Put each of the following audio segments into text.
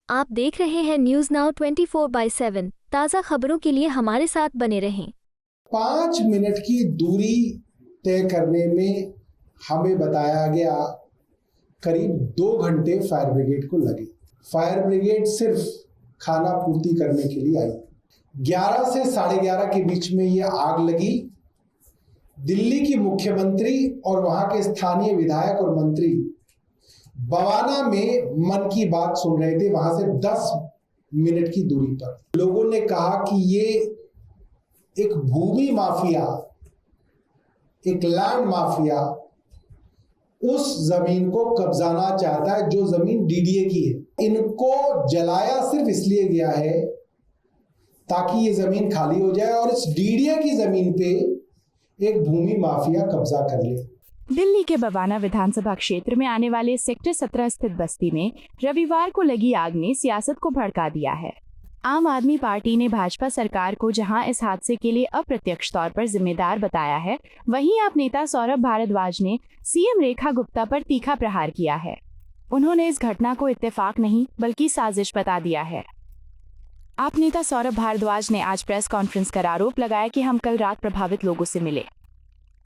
आप देख रहे हैं न्यूज नाउ 24/7 ताज़ा खबरों के लिए हमारे साथ बने रहें। 5 मिनट की दूरी तय करने में हमें बताया गया करीब 2 घंटे फायर ब्रिगेड को लगे। फायर ब्रिगेड सिर्फ खाना पूर्ति करने के लिए आई। 11 से 11:30 के बीच में ये आग लगी। दिल्ली की मुख्यमंत्री और वहां के स्थानीय विधायक और मंत्री बवाना में मन की बात सुन रहे थे, वहां से 10 मिनट की दूरी पर। लोगों ने कहा कि ये एक भूमि माफिया, एक लैंड माफिया उस जमीन को कब्जाना चाहता है जो जमीन डीडीए की है। इनको जलाया सिर्फ इसलिए गया है ताकि ये जमीन खाली हो जाए और इस डीडीए की जमीन पे एक भूमि माफिया कब्जा कर ले। दिल्ली के बवाना विधानसभा क्षेत्र में आने वाले सेक्टर 17 स्थित बस्ती में रविवार को लगी आग ने सियासत को भड़का दिया है। आम आदमी पार्टी ने भाजपा सरकार को जहां इस हादसे के लिए अप्रत्यक्ष तौर पर जिम्मेदार बताया है, वहीं आप नेता सौरभ भारद्वाज ने सीएम रेखा गुप्ता पर तीखा प्रहार किया है। उन्होंने इस घटना को इत्तेफाक नहीं बल्कि साजिश बता दिया है। आप नेता सौरभ भारद्वाज ने आज प्रेस कॉन्फ्रेंस कर आरोप लगाया कि हम कल रात प्रभावित लोगों से मिले।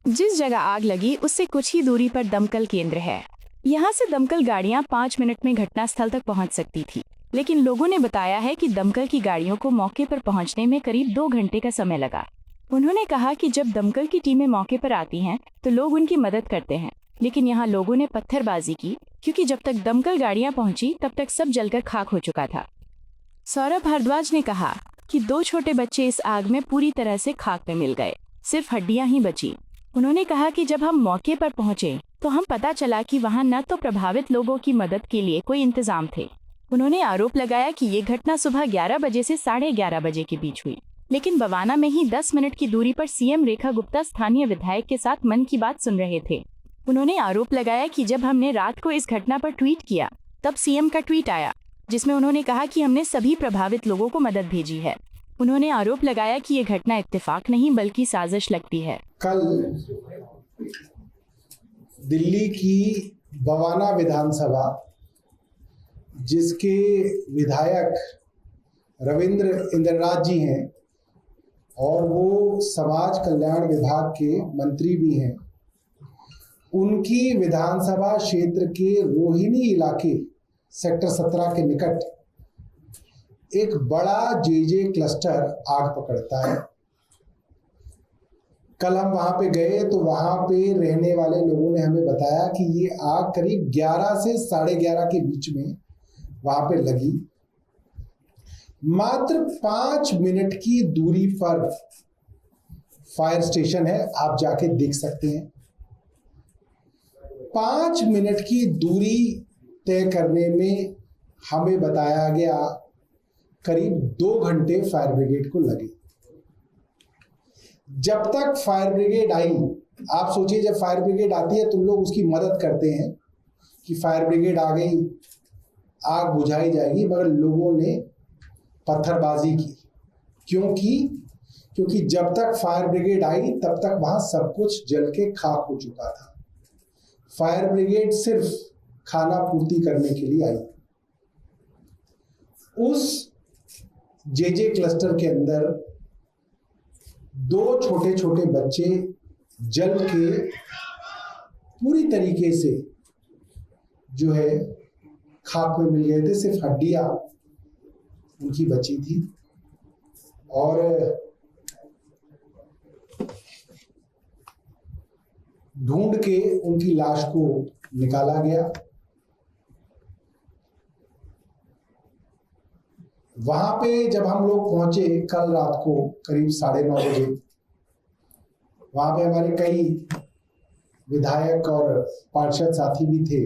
जिस जगह आग लगी उससे कुछ ही दूरी पर दमकल केंद्र है। यहाँ से दमकल गाड़ियाँ 5 मिनट में घटनास्थल तक पहुँच सकती थी, लेकिन लोगों ने बताया है कि दमकल की गाड़ियों को मौके पर पहुँचने में करीब 2 घंटे का समय लगा। उन्होंने कहा कि जब दमकल की टीमें मौके पर आती हैं तो लोग उनकी मदद करते हैं, लेकिन यहाँ लोगों ने पत्थरबाजी की क्योंकि जब तक दमकल गाड़ियाँ पहुँची तब तक सब जलकर खाक हो चुका था। सौरभ भारद्वाज ने कहा कि 2 छोटे बच्चे इस आग में पूरी तरह से खाक में मिल गए, सिर्फ हड्डियां ही बची। उन्होंने कहा कि जब हम मौके पर पहुंचे तो हम पता चला कि वहां न तो प्रभावित लोगों की मदद के लिए कोई इंतजाम थे। उन्होंने आरोप लगाया कि ये घटना सुबह 11 बजे से 11:30 बजे के बीच हुई, लेकिन बवाना में ही 10 मिनट की दूरी पर सीएम रेखा गुप्ता स्थानीय विधायक के साथ मन की बात सुन रहे थे। उन्होंने आरोप लगाया कि जब हमने रात को इस घटना पर ट्वीट किया तब सीएम का ट्वीट आया जिसमें उन्होंने कहा कि हमने सभी प्रभावित लोगों को मदद भेजी है। उन्होंने आरोप लगाया कि ये घटना इत्तेफाक नहीं बल्कि साजिश लगती है। कल दिल्ली की बवाना विधानसभा, जिसके विधायक रविंद्र इंद्रनाथ जी हैं और वो समाज कल्याण विभाग के मंत्री भी हैं, उनकी विधानसभा क्षेत्र के रोहिणी इलाके सेक्टर 17 के निकट एक बड़ा जेजे क्लस्टर आग पकड़ता है। कल हम वहां पे गए तो वहां पे रहने वाले लोगों ने हमें बताया कि ये आग करीब 11 से 11:30 के बीच में वहां पे लगी। मात्र 5 मिनट की दूरी पर फायर स्टेशन है, आप जाके देख सकते हैं। 5 मिनट की दूरी तय करने में हमें बताया गया करीब 2 घंटे फायर ब्रिगेड को लगे। जब तक फायर ब्रिगेड आई, आप सोचिए जब फायर ब्रिगेड आती है तो लोग उसकी मदद करते हैं कि फायर ब्रिगेड आ गई, आग बुझाई जाएगी, मगर लोगों ने पत्थरबाजी की। क्योंकि जब तक फायर ब्रिगेड आई तब तक वहां सब कुछ जल के खाक हो चुका था। फायर ब्रिगेड सिर्फ खाना पूर्ति करने के लिए आई। उस जेजे क्लस्टर के अंदर 2 छोटे छोटे बच्चे जल के पूरी तरीके से जो है खाक में मिल गए थे, सिर्फ हड्डियां उनकी बची थी और ढूंढ के उनकी लाश को निकाला गया। वहां पे जब हम लोग पहुंचे कल रात को करीब 9:30 बजे, वहां पे हमारे कई विधायक और पार्षद साथी भी थे।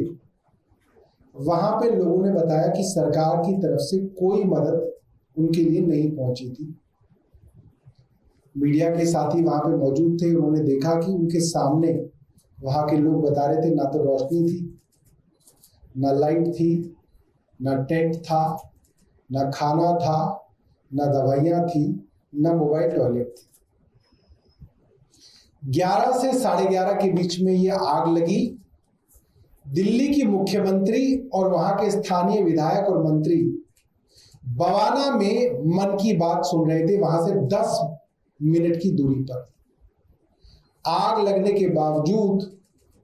वहां पे लोगों ने बताया कि सरकार की तरफ से कोई मदद उनके लिए नहीं पहुंची थी। मीडिया के साथी वहां पे मौजूद थे, उन्होंने देखा कि उनके सामने वहां के लोग बता रहे थे ना तो रोशनी थी, ना लाइट थी, ना टेंट था, ना खाना था, ना दवाइयां थी, ना मोबाइल टॉयलेट थी। 11 से 11:30 के बीच में यह आग लगी। दिल्ली की मुख्यमंत्री और वहां के स्थानीय विधायक और मंत्री बवाना में मन की बात सुन रहे थे। वहां से 10 मिनट की दूरी पर आग लगने के बावजूद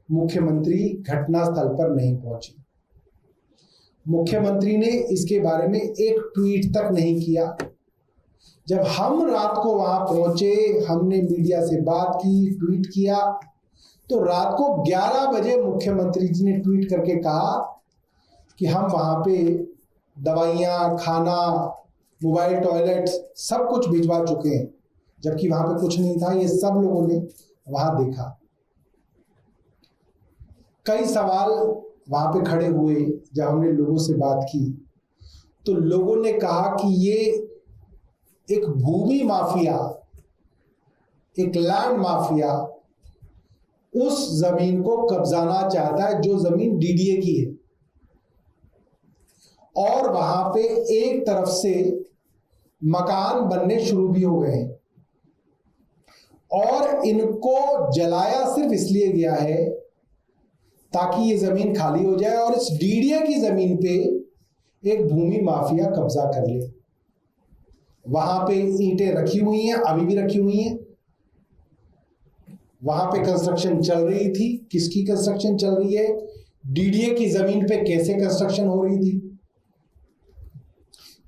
मुख्यमंत्री घटनास्थल पर नहीं पहुंचे। मुख्यमंत्री ने इसके बारे में एक ट्वीट तक नहीं किया। जब हम रात को वहां पहुंचे, हमने मीडिया से बात की, ट्वीट किया, तो रात को 11 बजे मुख्यमंत्री जी ने ट्वीट करके कहा कि हम वहां पे दवाइयां, खाना, मोबाइल, टॉयलेट सब कुछ भिजवा चुके हैं, जबकि वहां पे कुछ नहीं था। ये सब लोगों ने वहां देखा। कई सवाल वहां पे खड़े हुए जब हमने लोगों से बात की, तो लोगों ने कहा कि ये एक भूमि माफिया, एक लैंड माफिया उस जमीन को कब्जाना चाहता है जो जमीन डीडीए की है, और वहां पे एक तरफ से मकान बनने शुरू भी हो गए हैं, और इनको जलाया सिर्फ इसलिए गया है ताकि ये जमीन खाली हो जाए और इस डीडीए की जमीन पे एक भूमि माफिया कब्जा कर ले। वहां पे ईंटें रखी हुई हैं, अभी भी रखी हुई हैं। वहां पे कंस्ट्रक्शन चल रही थी। किसकी कंस्ट्रक्शन चल रही है? डीडीए की जमीन पे कैसे कंस्ट्रक्शन हो रही थी?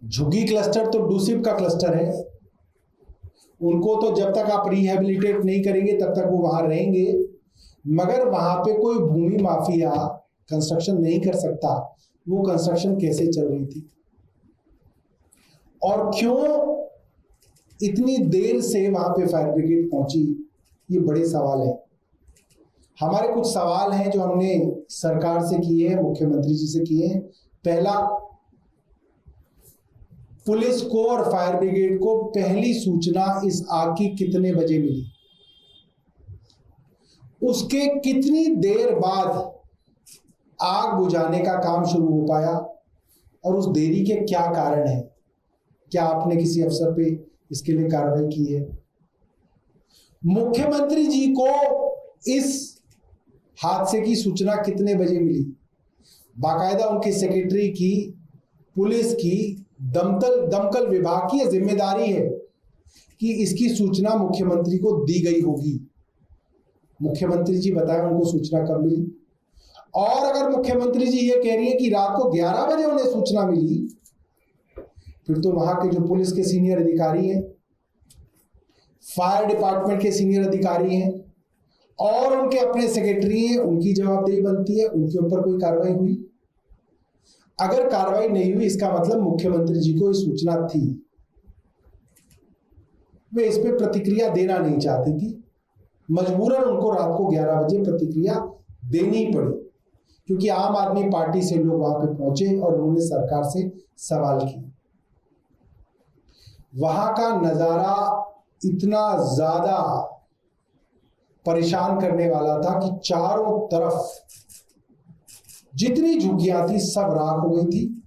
झुग्गी क्लस्टर तो डूसिब का क्लस्टर है। उनको तो जब तक आप रिहेबिलिटेट नहीं करेंगे तब तक वो वहां रहेंगे, मगर वहां पे कोई भूमि माफिया कंस्ट्रक्शन नहीं कर सकता। वो कंस्ट्रक्शन कैसे चल रही थी और क्यों इतनी देर से वहां पे फायर ब्रिगेड पहुंची, ये बड़े सवाल हैं। हमारे कुछ सवाल हैं जो हमने सरकार से किए हैं, मुख्यमंत्री जी से किए हैं। पहला, पुलिस को और फायर ब्रिगेड को पहली सूचना इस आग की कितने बजे मिली? उसके कितनी देर बाद आग बुझाने का काम शुरू हो पाया और उस देरी के क्या कारण है? क्या आपने किसी अफसर पे इसके लिए कार्रवाई की है? मुख्यमंत्री जी को इस हादसे की सूचना कितने बजे मिली? बाकायदा उनके सेक्रेटरी की, पुलिस की, दमकल विभाग की यह जिम्मेदारी है कि इसकी सूचना मुख्यमंत्री को दी गई होगी। मुख्यमंत्री जी बताएं उनको सूचना कब मिली। और अगर मुख्यमंत्री जी ये कह रही है कि रात को 11 बजे उन्हें सूचना मिली, फिर तो वहां के जो पुलिस के सीनियर अधिकारी हैं, फायर डिपार्टमेंट के सीनियर अधिकारी हैं और उनके अपने सेक्रेटरी हैं, उनकी जवाबदेही बनती है। उनके ऊपर कोई कार्रवाई हुई? अगर कार्रवाई नहीं हुई, इसका मतलब मुख्यमंत्री जी को ये सूचना थी। वे इस पे प्रतिक्रिया देना नहीं चाहती थी, मजबूरन उनको रात को 11 बजे प्रतिक्रिया देनी पड़ी, क्योंकि आम आदमी पार्टी से लोग वहां पे पहुंचे और उन्होंने सरकार से सवाल किए। वहां का नजारा इतना ज्यादा परेशान करने वाला था कि चारों तरफ जितनी झुग्गियां थी सब राख हो गई थी।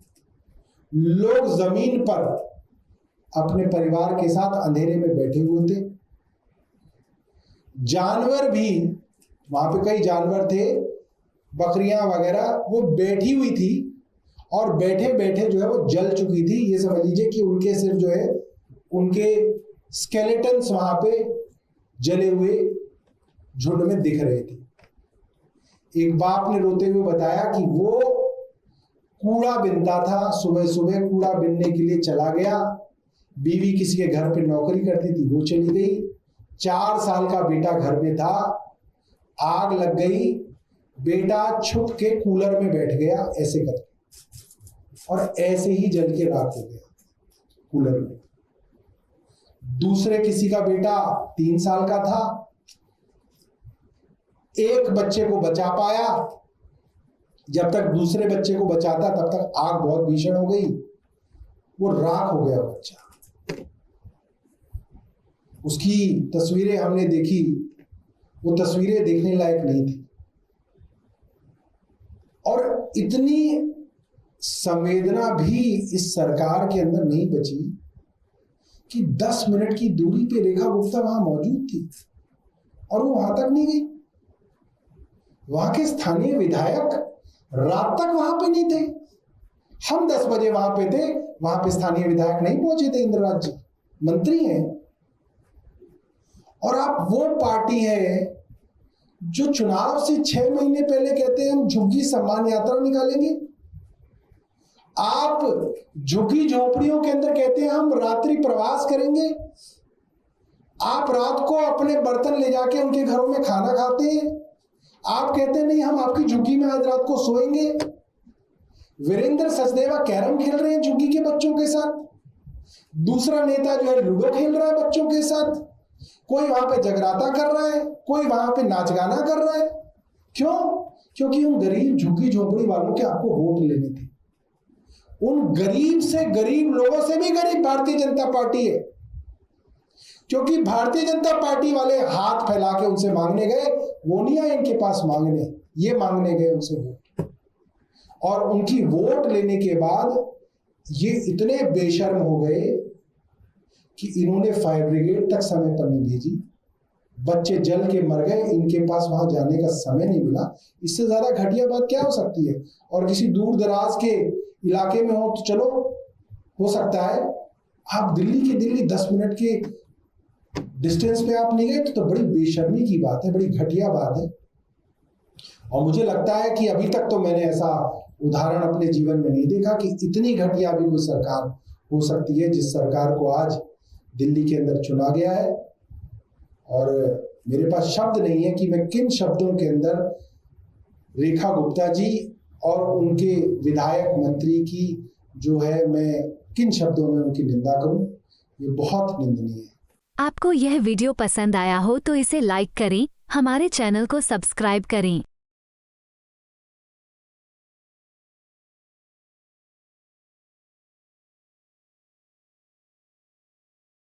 लोग जमीन पर अपने परिवार के साथ अंधेरे में बैठे हुए थे। जानवर भी, वहां पे कई जानवर थे, बकरियां वगैरह, वो बैठी हुई थी और बैठे बैठे जो है वो जल चुकी थी। ये समझ लीजिए कि उनके सिर्फ जो है उनके स्केलेटन्स वहां पे जले हुए झुंड में दिख रहे थे। एक बाप ने रोते हुए बताया कि वो कूड़ा बिनता था, सुबह सुबह कूड़ा बिनने के लिए चला गया। बीवी किसी के घर पे नौकरी करती थी, वो चली गई। 4 साल का बेटा घर में था, आग लग गई, बेटा छुप के कूलर में बैठ गया ऐसे करके, और ऐसे ही जल के राख हो गया कूलर में। दूसरे किसी का बेटा 3 साल का था, एक बच्चे को बचा पाया। जब तक दूसरे बच्चे को बचाता तब तक आग बहुत भीषण हो गई, वो राख हो गया बच्चा। उसकी तस्वीरें हमने देखी, वो तस्वीरें देखने लायक नहीं थी। और इतनी संवेदना भी इस सरकार के अंदर नहीं बची कि 10 मिनट की दूरी पे रेखा गुप्ता वहां मौजूद थी और वो वहां तक नहीं गई। वहां के स्थानीय विधायक रात तक वहां पे नहीं थे। हम 10 बजे वहां पे थे, वहां पे स्थानीय विधायक नहीं पहुंचे थे, इंद्रराज जी मंत्री हैं। और आप वो पार्टी है जो चुनाव से 6 महीने पहले कहते हैं हम झुग्गी सम्मान यात्रा निकालेंगे। आप झुग्गी झोपड़ियों के अंदर कहते हैं हम रात्रि प्रवास करेंगे। आप रात को अपने बर्तन ले जाके उनके घरों में खाना खाते हैं। आप कहते हैं नहीं हम आपकी झुग्गी में आज रात को सोएंगे। वीरेंद्र सचदेवा कैरम खेल रहे हैं झुग्गी के बच्चों के साथ। दूसरा नेता जो है लूडो खेल रहा है बच्चों के साथ। कोई वहां पे जगराता कर रहा है, कोई वहां पे नाच गाना कर रहा है। क्यों? क्योंकि उन गरीब झुग्गी झोपड़ी वालों के आपको वोट लेने थे। उन गरीब से गरीब लोगों से भी गरीब भारतीय जनता पार्टी है, क्योंकि भारतीय जनता पार्टी वाले हाथ फैला के उनसे मांगने गए, वो नहीं आए इनके पास मांगने, ये मांगने गए उनसे वोट। और उनकी वोट लेने के बाद ये इतने बेशर्म हो गए कि इन्होंने फायर ब्रिगेड तक समय पर नहीं भेजी। बच्चे जल के मर गए, इनके पास वहां जाने का समय नहीं मिला। इससे ज्यादा घटिया बात क्या हो सकती है? और किसी दूर दराज के इलाके में हो तो चलो हो सकता है, आप दिल्ली 10 मिनट के डिस्टेंस पे आप नहीं गए तो बड़ी बेशर्मी की बात है, बड़ी घटिया बात है। और मुझे लगता है कि अभी तक तो मैंने ऐसा उदाहरण अपने जीवन में नहीं देखा कि इतनी घटिया भी कोई सरकार हो सकती है, जिस सरकार को आज दिल्ली के अंदर चुना गया है। और मेरे पास शब्द नहीं है कि मैं किन शब्दों के अंदर रेखा गुप्ता जी और उनके विधायक मंत्री की जो है, मैं किन शब्दों में उनकी निंदा करूं। ये बहुत निंदनीय है। आपको यह वीडियो पसंद आया हो तो इसे लाइक करें, हमारे चैनल को सब्सक्राइब करें।